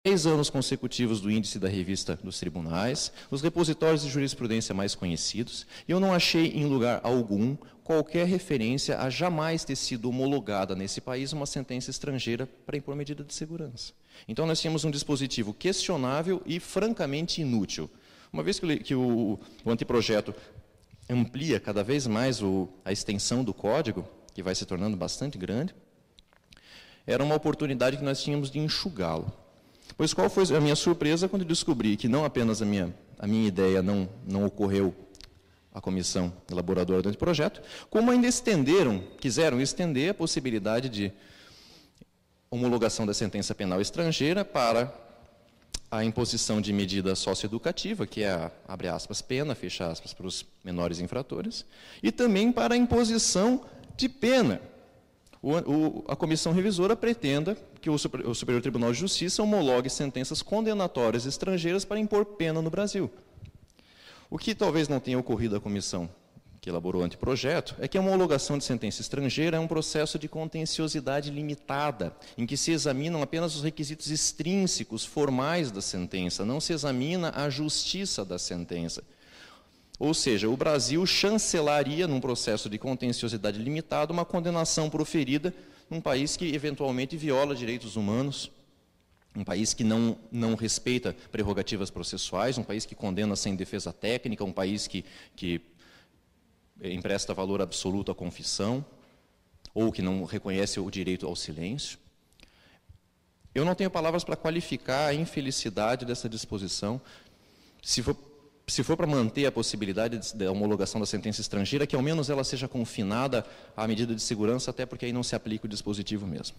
10 anos consecutivos do índice da revista dos tribunais, os repositórios de jurisprudência mais conhecidos, e eu não achei em lugar algum qualquer referência a jamais ter sido homologada nesse país uma sentença estrangeira para impor medida de segurança. Então, nós tínhamos um dispositivo questionável e francamente inútil. Uma vez que o anteprojeto amplia cada vez mais a extensão do código, que vai se tornando bastante grande, era uma oportunidade que nós tínhamos de enxugá-lo. Pois qual foi a minha surpresa quando descobri que não apenas a minha ideia não ocorreu à comissão elaboradora do anteprojeto, como ainda quiseram estender a possibilidade de homologação da sentença penal estrangeira para a imposição de medida socioeducativa, que é a, abre aspas, pena, fecha aspas, para os menores infratores, e também para a imposição de pena. A comissão revisora pretenda que o Superior Tribunal de Justiça homologue sentenças condenatórias estrangeiras para impor pena no Brasil. O que talvez não tenha ocorrido à comissão que elaborou o anteprojeto é que a homologação de sentença estrangeira é um processo de contenciosidade limitada, em que se examinam apenas os requisitos extrínsecos, formais da sentença, não se examina a justiça da sentença. Ou seja, o Brasil chancelaria, num processo de contenciosidade limitada, uma condenação proferida num país que eventualmente viola direitos humanos, um país que não respeita prerrogativas processuais, um país que condena sem defesa técnica, um país que empresta valor absoluto à confissão, ou que não reconhece o direito ao silêncio. Eu não tenho palavras para qualificar a infelicidade dessa disposição. Se for para manter a possibilidade da homologação da sentença estrangeira, que ao menos ela seja confinada à medida de segurança, até porque aí não se aplica o dispositivo mesmo.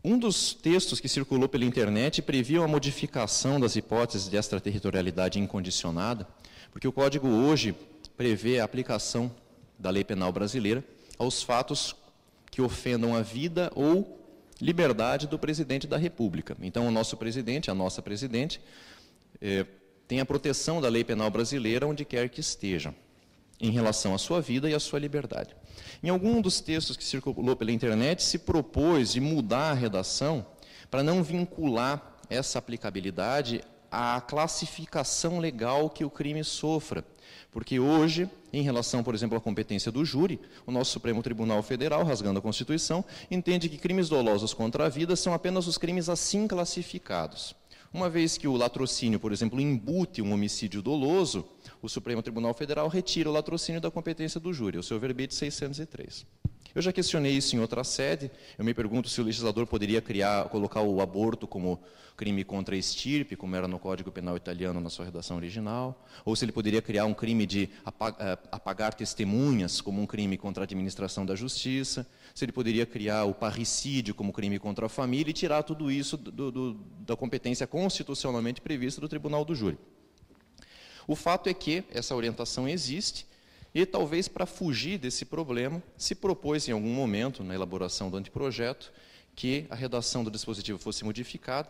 Um dos textos que circulou pela internet previa a modificação das hipóteses de extraterritorialidade incondicionada, porque o Código hoje prevê a aplicação da lei penal brasileira aos fatos que ofendam a vida ou liberdade do presidente da República. Então, o nosso presidente, a nossa presidente, tem a proteção da lei penal brasileira onde quer que esteja, em relação à sua vida e à sua liberdade. Em algum dos textos que circulou pela internet, se propôs de mudar a redação para não vincular essa aplicabilidade à classificação legal que o crime sofra. Porque hoje, em relação, por exemplo, à competência do júri, o nosso Supremo Tribunal Federal, rasgando a Constituição, entende que crimes dolosos contra a vida são apenas os crimes assim classificados. Uma vez que o latrocínio, por exemplo, embute um homicídio doloso, o Supremo Tribunal Federal retira o latrocínio da competência do júri, o seu verbete 603. Eu já questionei isso em outra sede, eu me pergunto se o legislador poderia colocar o aborto como crime contra a estirpe, como era no Código Penal italiano na sua redação original, ou se ele poderia criar um crime de apagar testemunhas como um crime contra a administração da justiça, se ele poderia criar o parricídio como crime contra a família e tirar tudo isso da competência constitucionalmente prevista do Tribunal do Júri. O fato é que essa orientação existe, e talvez para fugir desse problema, se propôs em algum momento, na elaboração do anteprojeto, que a redação do dispositivo fosse modificada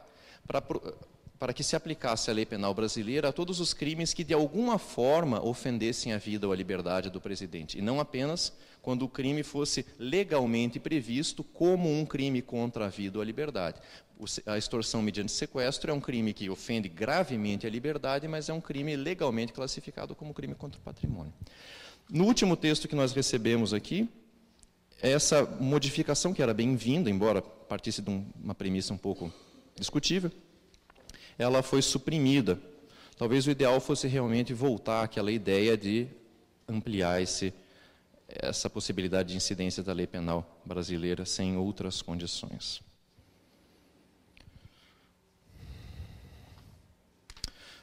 para que se aplicasse a lei penal brasileira a todos os crimes que de alguma forma ofendessem a vida ou a liberdade do presidente, e não apenas quando o crime fosse legalmente previsto como um crime contra a vida ou a liberdade. A extorsão mediante sequestro é um crime que ofende gravemente a liberdade, mas é um crime legalmente classificado como crime contra o patrimônio. No último texto que nós recebemos aqui, essa modificação, que era bem-vinda, embora partisse de uma premissa um pouco discutível, ela foi suprimida. Talvez o ideal fosse realmente voltar àquela ideia de ampliar essa possibilidade de incidência da lei penal brasileira sem outras condições.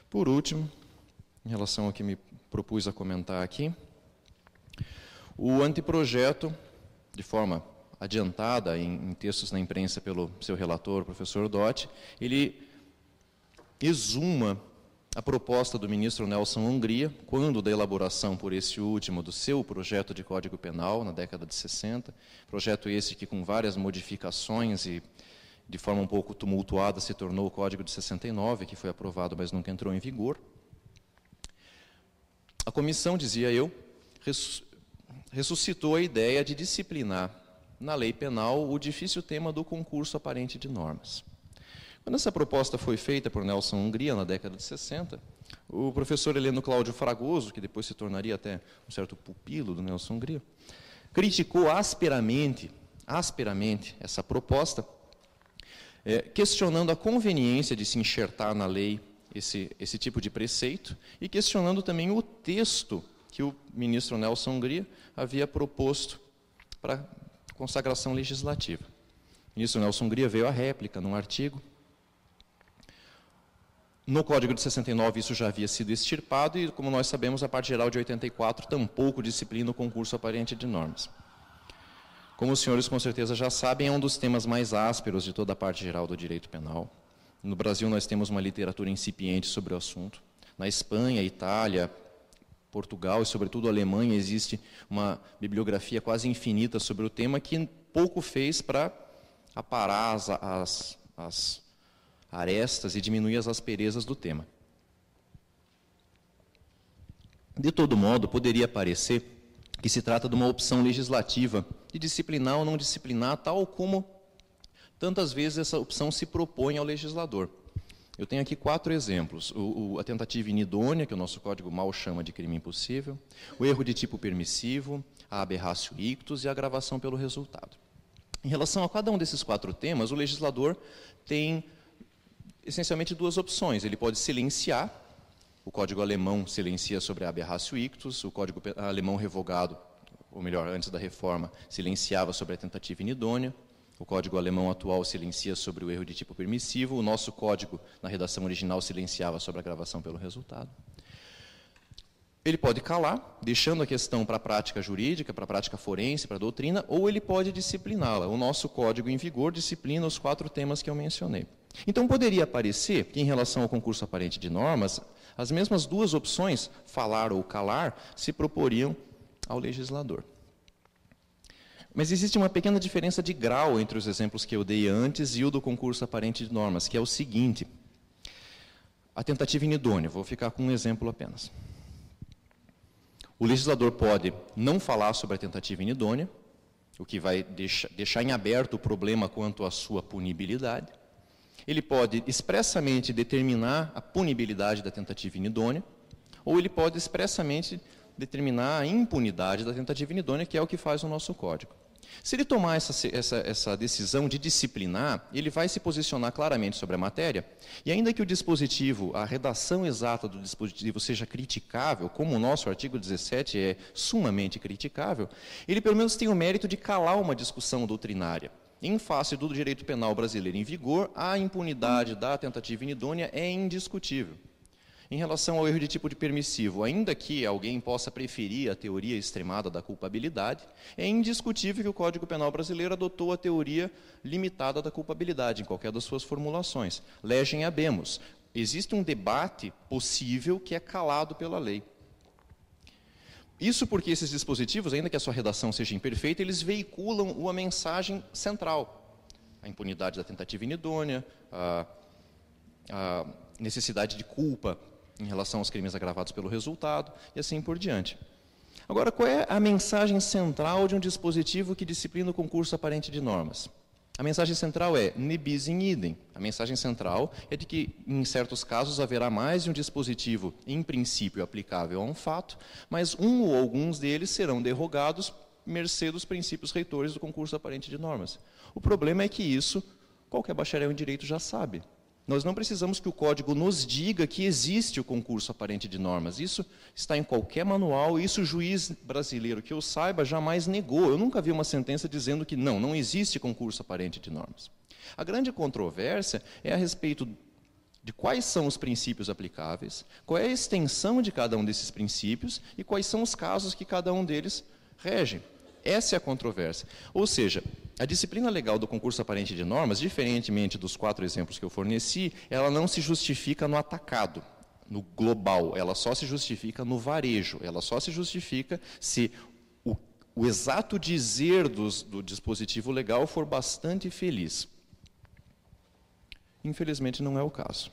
Por último, em relação ao que me propus a comentar aqui, o anteprojeto, de forma adiantada em textos na imprensa pelo seu relator, o professor Dotti, ele exuma a proposta do ministro Nelson Hungria, quando da elaboração por esse último do seu projeto de Código Penal, na década de 60, projeto esse que com várias modificações e de forma um pouco tumultuada se tornou o Código de 69, que foi aprovado, mas nunca entrou em vigor. A comissão, dizia eu, ressuscitou a ideia de disciplinar na lei penal o difícil tema do concurso aparente de normas. Quando essa proposta foi feita por Nelson Hungria, na década de 60, o professor Heleno Cláudio Fragoso, que depois se tornaria até um certo pupilo do Nelson Hungria, criticou asperamente essa proposta, questionando a conveniência de se enxertar na lei esse tipo de preceito e questionando também o texto que o ministro Nelson Hungria havia proposto para consagração legislativa. O ministro Nelson Hungria veio à réplica num artigo. No Código de 69 isso já havia sido extirpado e, como nós sabemos, a parte geral de 84 tampouco disciplina o concurso aparente de normas. Como os senhores com certeza já sabem, é um dos temas mais ásperos de toda a parte geral do direito penal. No Brasil nós temos uma literatura incipiente sobre o assunto. Na Espanha, Itália, Portugal e, sobretudo, Alemanha, existe uma bibliografia quase infinita sobre o tema que pouco fez para aparar as arestas e diminuir as asperezas do tema. De todo modo, poderia parecer que se trata de uma opção legislativa de disciplinar ou não disciplinar, tal como tantas vezes essa opção se propõe ao legislador. Eu tenho aqui 4 exemplos. A tentativa inidônea, que o nosso Código mal chama de crime impossível, o erro de tipo permissivo, a aberratio ictus e a agravação pelo resultado. Em relação a cada um desses 4 temas, o legislador tem essencialmente 2 opções. Ele pode silenciar, o Código alemão silencia sobre a aberratio ictus, o Código alemão revogado, ou melhor, antes da reforma, silenciava sobre a tentativa inidônea, o Código alemão atual silencia sobre o erro de tipo permissivo, o nosso Código, na redação original, silenciava sobre a agravação pelo resultado. Ele pode calar, deixando a questão para a prática jurídica, para a prática forense, para a doutrina, ou ele pode discipliná-la. O nosso Código em vigor disciplina os 4 temas que eu mencionei. Então, poderia parecer que, em relação ao concurso aparente de normas, as mesmas 2 opções, falar ou calar, se proporiam ao legislador. Mas existe uma pequena diferença de grau entre os exemplos que eu dei antes e o do concurso aparente de normas, que é o seguinte. A tentativa inidônea, vou ficar com um exemplo apenas. O legislador pode não falar sobre a tentativa inidônea, o que vai deixar em aberto o problema quanto à sua punibilidade. Ele pode expressamente determinar a punibilidade da tentativa inidônea, ou ele pode expressamente determinar a impunidade da tentativa inidônea, que é o que faz o nosso Código. Se ele tomar essa decisão de disciplinar, ele vai se posicionar claramente sobre a matéria, e ainda que o dispositivo, a redação exata do dispositivo seja criticável, como o nosso artigo 17 é sumamente criticável, ele pelo menos tem o mérito de calar uma discussão doutrinária. Em face do direito penal brasileiro em vigor, a impunidade da tentativa inidônea é indiscutível. Em relação ao erro de tipo de permissivo, ainda que alguém possa preferir a teoria extremada da culpabilidade, é indiscutível que o Código Penal brasileiro adotou a teoria limitada da culpabilidade, em qualquer das suas formulações. Legem habemus. Existe um debate possível que é calado pela lei. Isso porque esses dispositivos, ainda que a sua redação seja imperfeita, eles veiculam uma mensagem central. A impunidade da tentativa inidônea, a necessidade de culpa em relação aos crimes agravados pelo resultado, e assim por diante. Agora, qual é a mensagem central de um dispositivo que disciplina o concurso aparente de normas? A mensagem central é ne bis in idem. A mensagem central é de que, em certos casos, haverá mais de um dispositivo, em princípio, aplicável a um fato, mas um ou alguns deles serão derrogados mercê dos princípios reitores do concurso aparente de normas. O problema é que isso, qualquer bacharel em direito já sabe. Nós não precisamos que o Código nos diga que existe o concurso aparente de normas. Isso está em qualquer manual, e isso o juiz brasileiro que eu saiba jamais negou. Eu nunca vi uma sentença dizendo que não existe concurso aparente de normas. A grande controvérsia é a respeito de quais são os princípios aplicáveis, qual é a extensão de cada um desses princípios e quais são os casos que cada um deles rege. Essa é a controvérsia. Ou seja, a disciplina legal do concurso aparente de normas, diferentemente dos 4 exemplos que eu forneci, ela não se justifica no atacado, no global, ela só se justifica no varejo, ela só se justifica se o exato dizer do dispositivo legal for bastante feliz. Infelizmente não é o caso.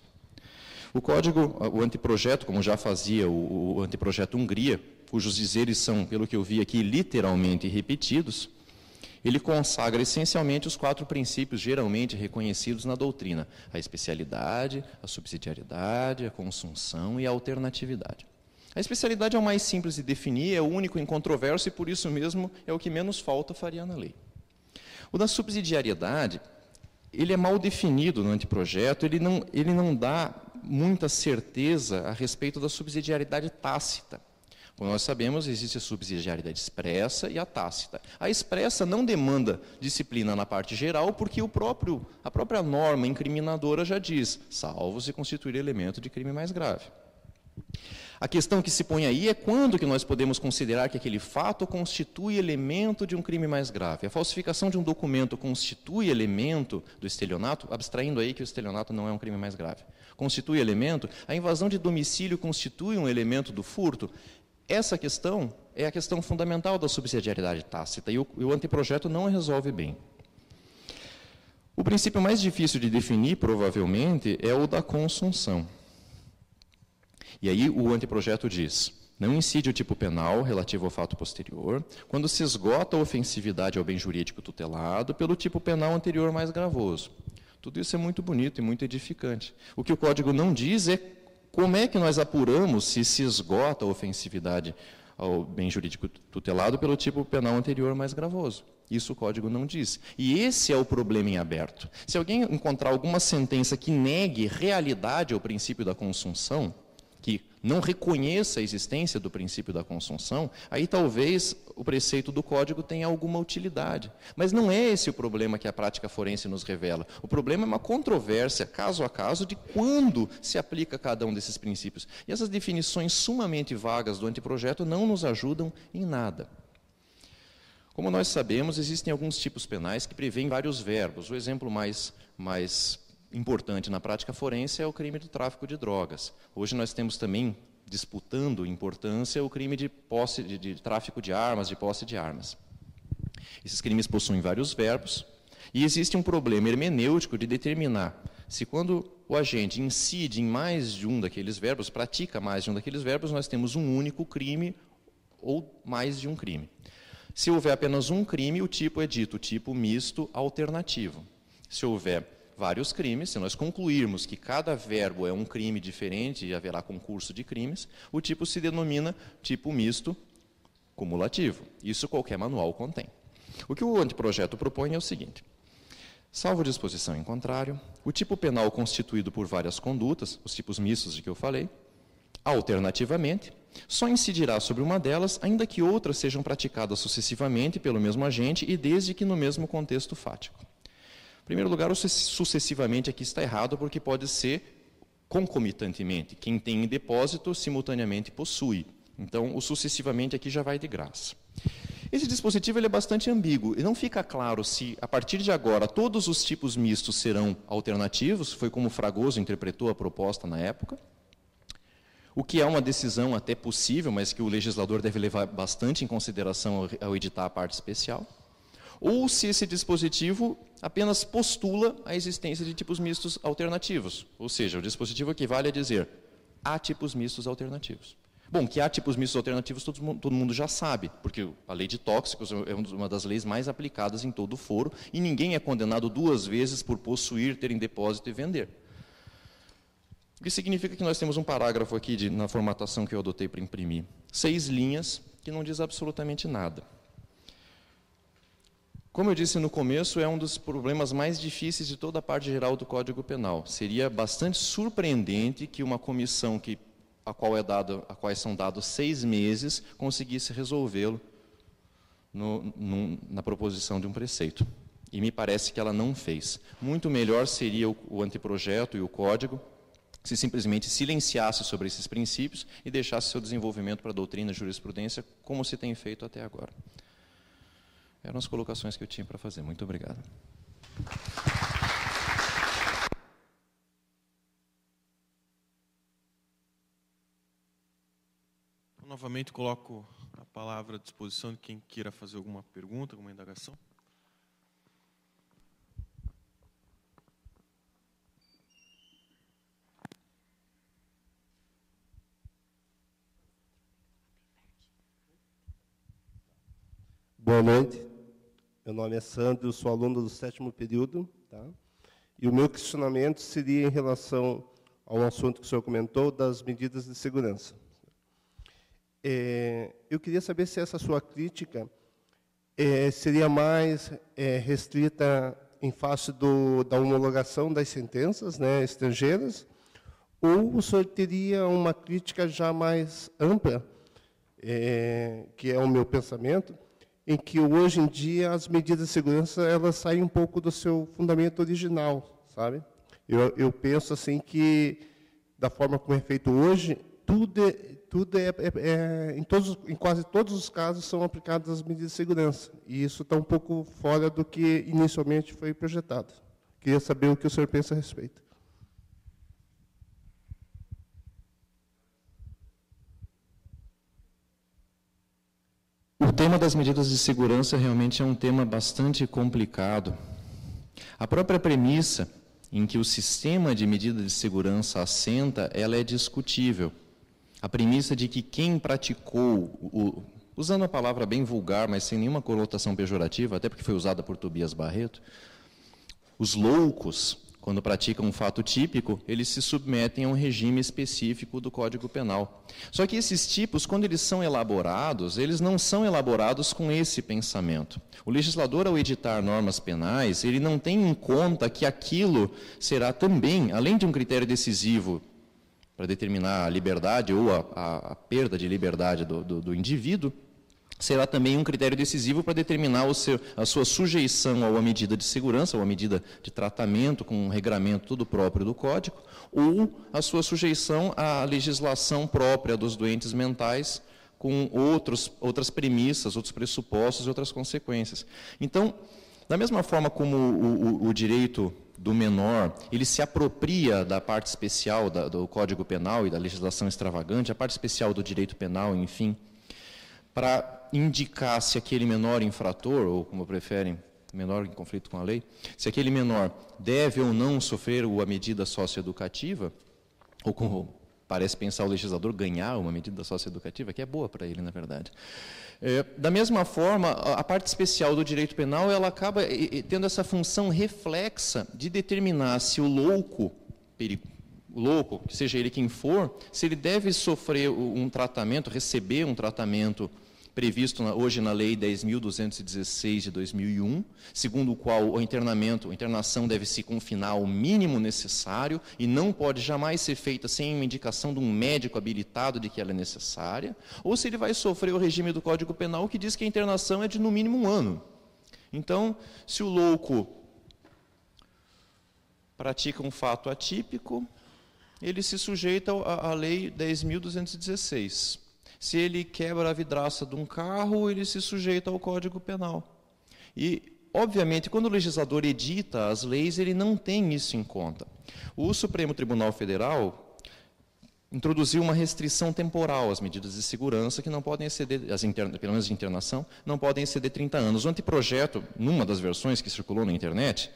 O Código, o anteprojeto, como já fazia o anteprojeto Hungria, cujos dizeres são, pelo que eu vi aqui, literalmente repetidos, Ele consagra essencialmente os 4 princípios geralmente reconhecidos na doutrina: a especialidade, a subsidiariedade, a consunção e a alternatividade. A especialidade é o mais simples de definir, é o único incontroverso e, por isso mesmo, é o que menos falta faria na lei. O da subsidiariedade, ele é mal definido no anteprojeto, ele não dá muita certeza a respeito da subsidiariedade tácita. Como nós sabemos, existe a subsidiariedade expressa e a tácita. A expressa não demanda disciplina na parte geral, porque a própria norma incriminadora já diz, salvo se constituir elemento de crime mais grave. A questão que se põe aí é quando que nós podemos considerar que aquele fato constitui elemento de um crime mais grave. A falsificação de um documento constitui elemento do estelionato, abstraindo aí que o estelionato não é um crime mais grave. Constitui elemento, a invasão de domicílio constitui um elemento do furto. Essa questão é a questão fundamental da subsidiariedade tácita, e o anteprojeto não a resolve bem. O princípio mais difícil de definir, provavelmente, é o da consunção. E aí o anteprojeto diz: não incide o tipo penal relativo ao fato posterior, quando se esgota a ofensividade ao bem jurídico tutelado pelo tipo penal anterior mais gravoso. Tudo isso é muito bonito e muito edificante. O que o Código não diz é como é que nós apuramos se esgota a ofensividade ao bem jurídico tutelado pelo tipo penal anterior mais gravoso. Isso o Código não diz. E esse é o problema em aberto. Se alguém encontrar alguma sentença que negue realidade ao princípio da consunção, que não reconheça a existência do princípio da consunção, aí talvez o preceito do Código tenha alguma utilidade. Mas não é esse o problema que a prática forense nos revela. O problema é uma controvérsia, caso a caso, de quando se aplica cada um desses princípios. E essas definições sumamente vagas do anteprojeto não nos ajudam em nada. Como nós sabemos, existem alguns tipos penais que prevêem vários verbos. O exemplo mais importante na prática forense é o crime do tráfico de drogas. Hoje nós temos também, disputando importância, o crime de tráfico de armas, de posse de armas. Esses crimes possuem vários verbos, e existe um problema hermenêutico de determinar se quando o agente incide em mais de um daqueles verbos, pratica mais de um daqueles verbos, nós temos um único crime ou mais de um crime. Se houver apenas um crime, o tipo é dito tipo misto alternativo. Se houver vários crimes, se nós concluirmos que cada verbo é um crime diferente e haverá concurso de crimes, o tipo se denomina tipo misto cumulativo. Isso qualquer manual contém. O que o anteprojeto propõe é o seguinte: salvo disposição em contrário, o tipo penal constituído por várias condutas, os tipos mistos de que eu falei, alternativamente, só incidirá sobre uma delas, ainda que outras sejam praticadas sucessivamente pelo mesmo agente e desde que no mesmo contexto fático. Em primeiro lugar, o sucessivamente aqui está errado, porque pode ser concomitantemente. Quem tem em depósito, simultaneamente possui. Então, o sucessivamente aqui já vai de graça. Esse dispositivo ele é bastante ambíguo, e não fica claro se, a partir de agora, todos os tipos mistos serão alternativos, foi como Fragoso interpretou a proposta na época, o que é uma decisão até possível, mas que o legislador deve levar bastante em consideração ao editar a parte especial, ou se esse dispositivo apenas postula a existência de tipos mistos alternativos, ou seja, o dispositivo equivale a dizer há tipos mistos alternativos. Bom, que há tipos mistos alternativos todo mundo já sabe, porque a lei de tóxicos é uma das leis mais aplicadas em todo o foro, e ninguém é condenado 2 vezes por possuir, ter em depósito e vender. O que significa que nós temos um parágrafo aqui na formatação que eu adotei para imprimir. 6 linhas, que não diz absolutamente nada. Como eu disse no começo, é um dos problemas mais difíceis de toda a parte geral do Código Penal. Seria bastante surpreendente que uma comissão a quais são dados 6 meses conseguisse resolvê-lo na proposição de um preceito. E me parece que ela não fez. Muito melhor seria o anteprojeto e o Código se simplesmente silenciasse sobre esses princípios e deixasse seu desenvolvimento para a doutrina e jurisprudência, como se tem feito até agora. Eram as colocações que eu tinha para fazer. Muito obrigado. Eu novamente coloco a palavra à disposição de quem queira fazer alguma pergunta, alguma indagação. Boa noite. Meu nome é Sandro, eu sou aluno do 7º período, tá? E o meu questionamento seria em relação ao assunto que o senhor comentou, das medidas de segurança. Eu queria saber se essa sua crítica seria mais restrita em face da homologação das sentenças, né, estrangeiras, ou o senhor teria uma crítica já mais ampla, que é o meu pensamento, em que hoje em dia as medidas de segurança elas saem um pouco do seu fundamento original, sabe? Eu penso assim que, da forma como é feito hoje, em quase todos os casos são aplicadas as medidas de segurança, e isso está um pouco fora do que inicialmente foi projetado. Queria saber o que o senhor pensa a respeito. O tema das medidas de segurança realmente é um tema bastante complicado. A própria premissa em que o sistema de medidas de segurança assenta, ela é discutível. A premissa de que quem praticou, usando a palavra bem vulgar, mas sem nenhuma conotação pejorativa, até porque foi usada por Tobias Barreto, os loucos, quando praticam um fato típico, eles se submetem a um regime específico do Código Penal. Só que esses tipos, quando eles são elaborados, eles não são elaborados com esse pensamento. O legislador, ao editar normas penais, ele não tem em conta que aquilo será também, além de um critério decisivo para determinar a liberdade ou a perda de liberdade do indivíduo, será também um critério decisivo para determinar a sua sujeição a uma medida de segurança, ou a medida de tratamento com um regramento tudo próprio do Código, ou a sua sujeição à legislação própria dos doentes mentais com outras premissas, outros pressupostos e outras consequências. Então, da mesma forma como o direito do menor, ele se apropria da parte especial do Código Penal e da legislação extravagante, a parte especial do direito penal, enfim, para indicar se aquele menor infrator, ou como preferem, menor em conflito com a lei, se aquele menor deve ou não sofrer a medida socioeducativa, ou como parece pensar o legislador, ganhar uma medida socioeducativa, que é boa para ele, na verdade. Da mesma forma, a parte especial do direito penal, ela acaba tendo essa função reflexa de determinar se o louco, seja ele quem for, se ele deve sofrer um tratamento, receber um tratamento previsto hoje na Lei 10.216 de 2001, segundo o qual a internação deve se confinar ao mínimo necessário e não pode jamais ser feita sem uma indicação de um médico habilitado de que ela é necessária, ou se ele vai sofrer o regime do Código Penal que diz que a internação é de no mínimo 1 ano. Então, se o louco pratica um fato atípico, ele se sujeita à Lei 10.216. Se ele quebra a vidraça de um carro, ele se sujeita ao Código Penal. E, obviamente, quando o legislador edita as leis, ele não tem isso em conta. O Supremo Tribunal Federal introduziu uma restrição temporal às medidas de segurança que não podem exceder, pelo menos de internação, não podem exceder 30 anos. O anteprojeto, numa das versões que circulou na internet,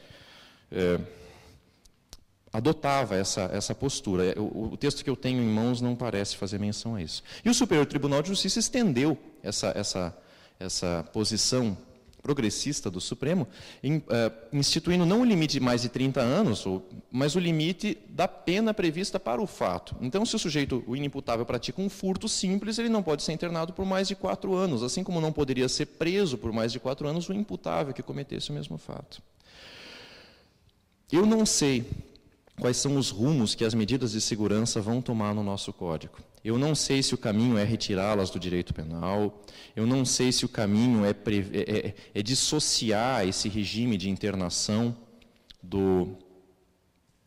adotava essa postura. O texto que eu tenho em mãos não parece fazer menção a isso. E o Superior Tribunal de Justiça estendeu essa posição progressista do Supremo, instituindo não o limite de mais de 30 anos, mas o limite da pena prevista para o fato. Então, se o inimputável pratica um furto simples, ele não pode ser internado por mais de 4 anos, assim como não poderia ser preso por mais de 4 anos o imputável que cometesse o mesmo fato. Eu não sei quais são os rumos que as medidas de segurança vão tomar no nosso Código. Eu não sei se o caminho é retirá-las do direito penal, eu não sei se o caminho é dissociar esse regime de internação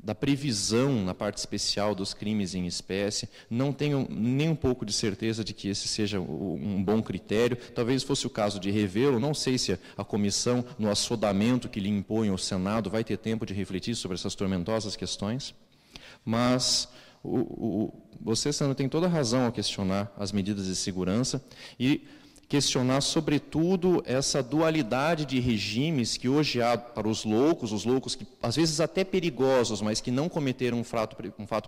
da previsão na parte especial dos crimes em espécie. Não tenho nem um pouco de certeza de que esse seja um bom critério. Talvez fosse o caso de revê-lo. Não sei se a comissão, no assodamento que lhe impõe o Senado, vai ter tempo de refletir sobre essas tormentosas questões. Mas você, Sandro, tem toda a razão ao questionar as medidas de segurança e questionar, sobretudo, essa dualidade de regimes que hoje há para os loucos que, às vezes, até perigosos, mas que não cometeram um fato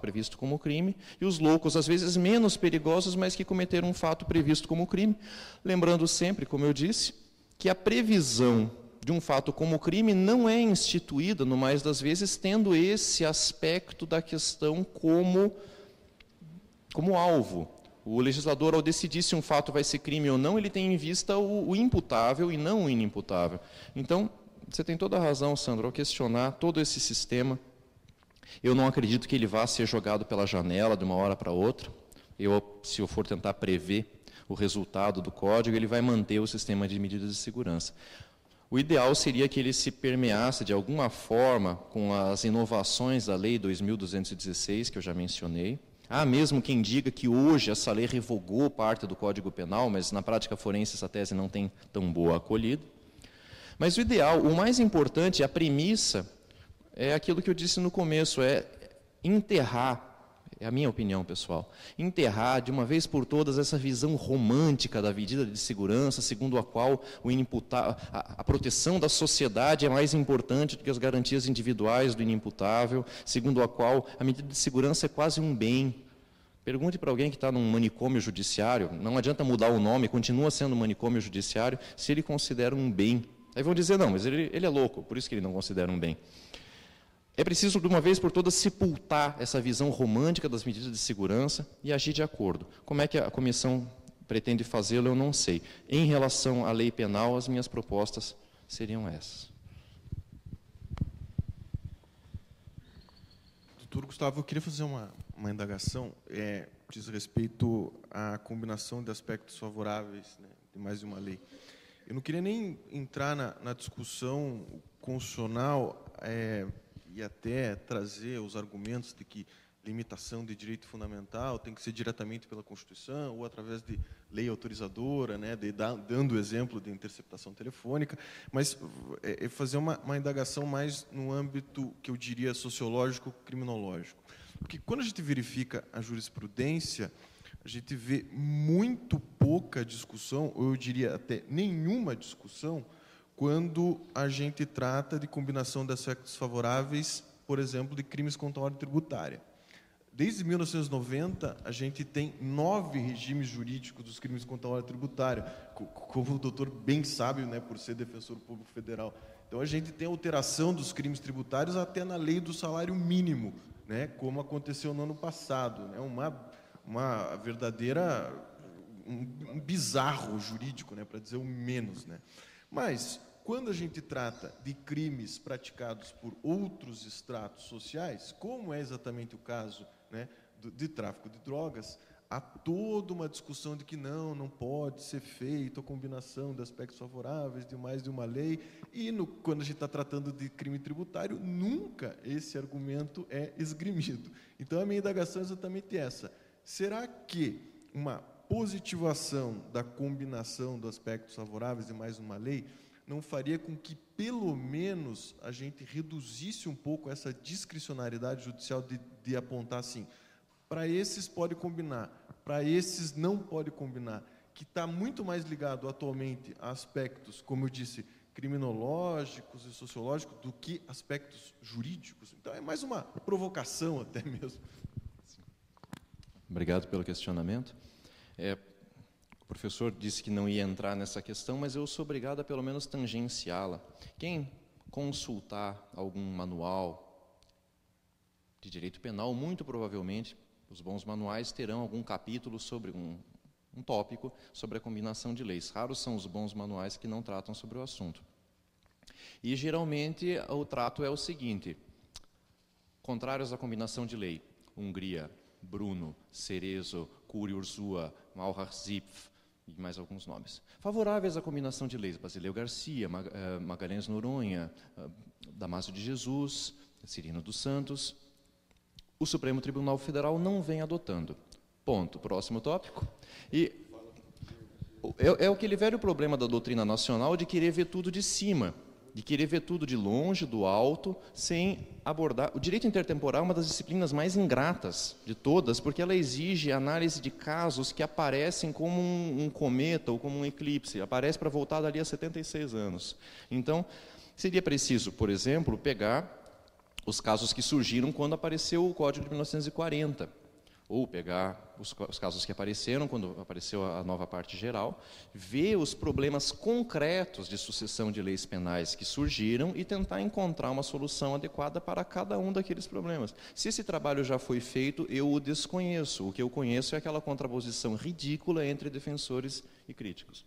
previsto como crime, e os loucos, às vezes, menos perigosos, mas que cometeram um fato previsto como crime. Lembrando sempre, como eu disse, que a previsão de um fato como crime não é instituída, no mais das vezes, tendo esse aspecto da questão como alvo. O legislador, ao decidir se um fato vai ser crime ou não, ele tem em vista o imputável e não o inimputável. Então, você tem toda a razão, Sandro, ao questionar todo esse sistema. Eu não acredito que ele vá ser jogado pela janela de uma hora para outra. Se eu for tentar prever o resultado do código, ele vai manter o sistema de medidas de segurança. O ideal seria que ele se permeasse de alguma forma com as inovações da Lei 2.216, que eu já mencionei. Há mesmo quem diga que hoje essa lei revogou parte do Código Penal, mas na prática forense essa tese não tem tão boa acolhida. Mas o ideal, o mais importante, a premissa, é aquilo que eu disse no começo, é enterrar, é a minha opinião pessoal, enterrar de uma vez por todas essa visão romântica da medida de segurança, segundo a qual a proteção da sociedade é mais importante do que as garantias individuais do inimputável, segundo a qual a medida de segurança é quase um bem. Pergunte para alguém que está num manicômio judiciário, não adianta mudar o nome, continua sendo manicômio judiciário, se ele considera um bem. Aí vão dizer, não, mas ele é louco, por isso que ele não considera um bem. É preciso, de uma vez por todas, sepultar essa visão romântica das medidas de segurança e agir de acordo. Como é que a comissão pretende fazê-lo, eu não sei. Em relação à lei penal, as minhas propostas seriam essas. Doutor Gustavo, eu queria fazer uma indagação, diz respeito à combinação de aspectos favoráveis, né, de mais de uma lei. Eu não queria nem entrar na discussão constitucional e até trazer os argumentos de que limitação de direito fundamental tem que ser diretamente pela Constituição ou através de lei autorizadora, né, dando o exemplo de interceptação telefônica, mas fazer uma indagação mais no âmbito que eu diria sociológico-criminológico. Porque quando a gente verifica a jurisprudência, a gente vê muito pouca discussão, ou eu diria até nenhuma discussão, quando a gente trata de combinação de aspectos favoráveis, por exemplo, de crimes contra a ordem tributária. Desde 1990, a gente tem 9 regimes jurídicos dos crimes contra a ordem tributária, como o doutor bem sabe, né, por ser defensor público federal. Então, a gente tem alteração dos crimes tributários até na lei do salário mínimo, né, como aconteceu no ano passado, né, uma verdadeira, um bizarro jurídico, né, para dizer o menos, né. Mas, quando a gente trata de crimes praticados por outros estratos sociais, como é exatamente o caso, né, de tráfico de drogas, há toda uma discussão de que não pode ser feita a combinação de aspectos favoráveis de mais de uma lei, e quando a gente está tratando de crime tributário, nunca esse argumento é esgrimido. Então, a minha indagação é exatamente essa. Será que uma positivação da combinação dos aspectos favoráveis de mais uma lei não faria com que, pelo menos, a gente reduzisse um pouco essa discricionariedade judicial de apontar assim, para esses pode combinar, para esses não pode combinar, que está muito mais ligado atualmente a aspectos, como eu disse, criminológicos e sociológicos, do que aspectos jurídicos? Então, é mais uma provocação até mesmo. Obrigado pelo questionamento. O professor disse que não ia entrar nessa questão, mas eu sou obrigado a pelo menos tangenciá-la. Quem consultar algum manual de direito penal, muito provavelmente, os bons manuais terão algum capítulo sobre um tópico sobre a combinação de leis. Raros são os bons manuais que não tratam sobre o assunto. E, geralmente, o trato é o seguinte: contrários à combinação de lei, Hungria, Bruno, Cerezo, Cury Urzua, Malhar Zipf, e mais alguns nomes. Favoráveis à combinação de leis, Basileu Garcia, Magalhães Noronha, Damásio de Jesus, Cirino dos Santos, o Supremo Tribunal Federal não vem adotando. Ponto. Próximo tópico. E é aquele velho problema da doutrina nacional de querer ver tudo de cima, de querer ver tudo de longe, do alto, sem abordar. O direito intertemporal é uma das disciplinas mais ingratas de todas, porque ela exige análise de casos que aparecem como um cometa ou como um eclipse, aparece para voltar dali a 76 anos. Então, seria preciso, por exemplo, pegar os casos que surgiram quando apareceu o Código de 1940. ou pegar os casos que apareceram, quando apareceu a nova parte geral, ver os problemas concretos de sucessão de leis penais que surgiram e tentar encontrar uma solução adequada para cada um daqueles problemas. Se esse trabalho já foi feito, eu o desconheço. O que eu conheço é aquela contraposição ridícula entre defensores e críticos.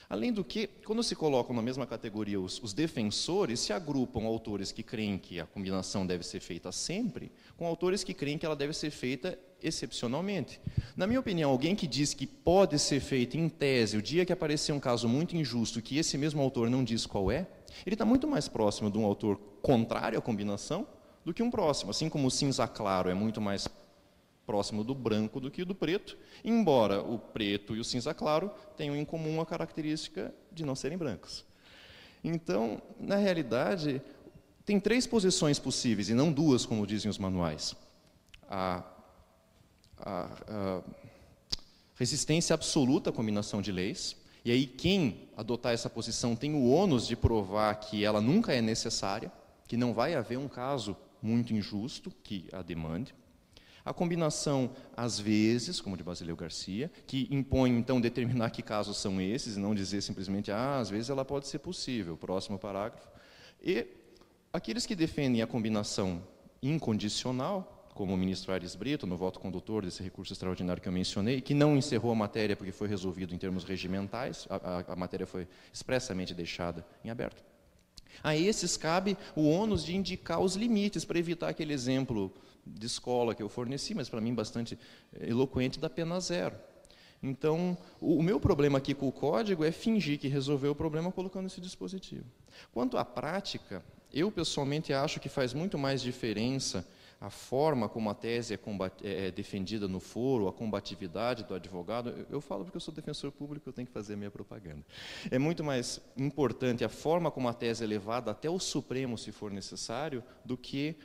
Além do que, quando se colocam na mesma categoria os defensores, se agrupam autores que creem que a combinação deve ser feita sempre, com autores que creem que ela deve ser feita excepcionalmente. Na minha opinião, alguém que diz que pode ser feita em tese, o dia que aparecer um caso muito injusto, que esse mesmo autor não diz qual é, ele está muito mais próximo de um autor contrário à combinação do que um próximo. Assim como o cinza claro é muito mais próximo do branco do que do preto, embora o preto e o cinza claro tenham em comum a característica de não serem brancos. Então, na realidade, tem 3 posições possíveis, e não 2, como dizem os manuais. A resistência absoluta à combinação de leis, e aí quem adotar essa posição tem o ônus de provar que ela nunca é necessária, que não vai haver um caso muito injusto que a demande. A combinação, às vezes, como de Basileu Garcia, que impõe, então, determinar que casos são esses, e não dizer simplesmente, às vezes ela pode ser possível, próximo parágrafo. E aqueles que defendem a combinação incondicional, como o ministro Aires Brito, no voto condutor desse recurso extraordinário que eu mencionei, que não encerrou a matéria porque foi resolvido em termos regimentais, a matéria foi expressamente deixada em aberto. A esses cabe o ônus de indicar os limites, para evitar aquele exemplo de escola que eu forneci, mas para mim bastante eloquente, da pena 0. Então, o meu problema aqui com o código é fingir que resolveu o problema colocando esse dispositivo. Quanto à prática, eu pessoalmente acho que faz muito mais diferença a forma como a tese é defendida no foro, a combatividade do advogado. Eu falo porque eu sou defensor público, eu tenho que fazer a minha propaganda. É muito mais importante a forma como a tese é levada até o Supremo, se for necessário, do que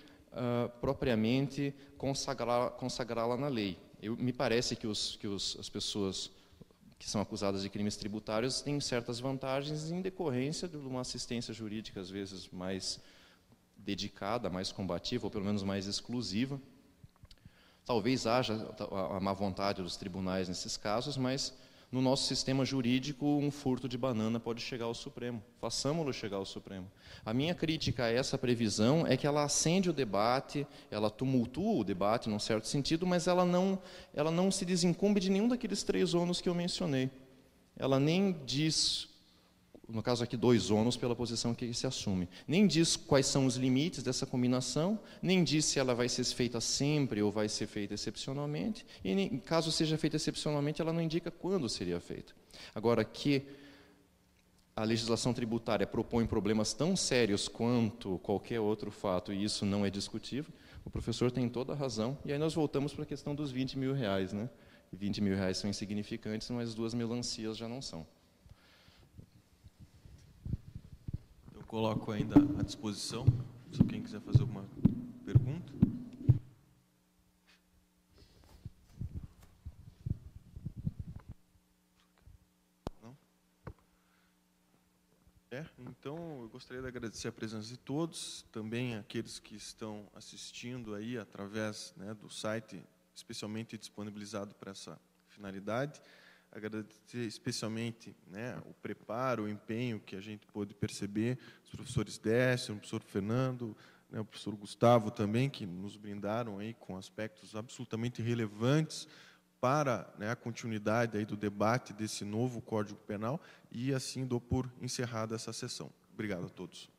propriamente consagrá-la na lei. Me parece que as pessoas que são acusadas de crimes tributários têm certas vantagens em decorrência de uma assistência jurídica, às vezes, mais dedicada, mais combativa, ou pelo menos mais exclusiva. Talvez haja a má vontade dos tribunais nesses casos, mas no nosso sistema jurídico um furto de banana pode chegar ao Supremo. Façamo-lo chegar ao Supremo. A minha crítica a essa previsão é que ela acende o debate, ela tumultua o debate num certo sentido, mas ela não se desincumbe de nenhum daqueles 3 ônus que eu mencionei. Ela nem diz, no caso aqui 2 ônus pela posição que se assume, nem diz quais são os limites dessa combinação, nem diz se ela vai ser feita sempre ou vai ser feita excepcionalmente, e nem, caso seja feita excepcionalmente, ela não indica quando seria feita. Agora, que a legislação tributária propõe problemas tão sérios quanto qualquer outro fato, e isso não é discutível, o professor tem toda a razão, e aí nós voltamos para a questão dos R$20 mil, né? 20 mil reais são insignificantes, mas 2 melancias já não são. Coloco ainda à disposição, se alguém quiser fazer alguma pergunta. Não? Então, eu gostaria de agradecer a presença de todos, também aqueles que estão assistindo aí através, né, do site, especialmente disponibilizado para essa finalidade. Agradecer especialmente, né, o preparo, o empenho que a gente pôde perceber, os professores Décio, o professor Fernando, né, o professor Gustavo também, que nos brindaram aí com aspectos absolutamente relevantes para, né, a continuidade aí do debate desse novo Código Penal, e assim dou por encerrada essa sessão. Obrigado a todos.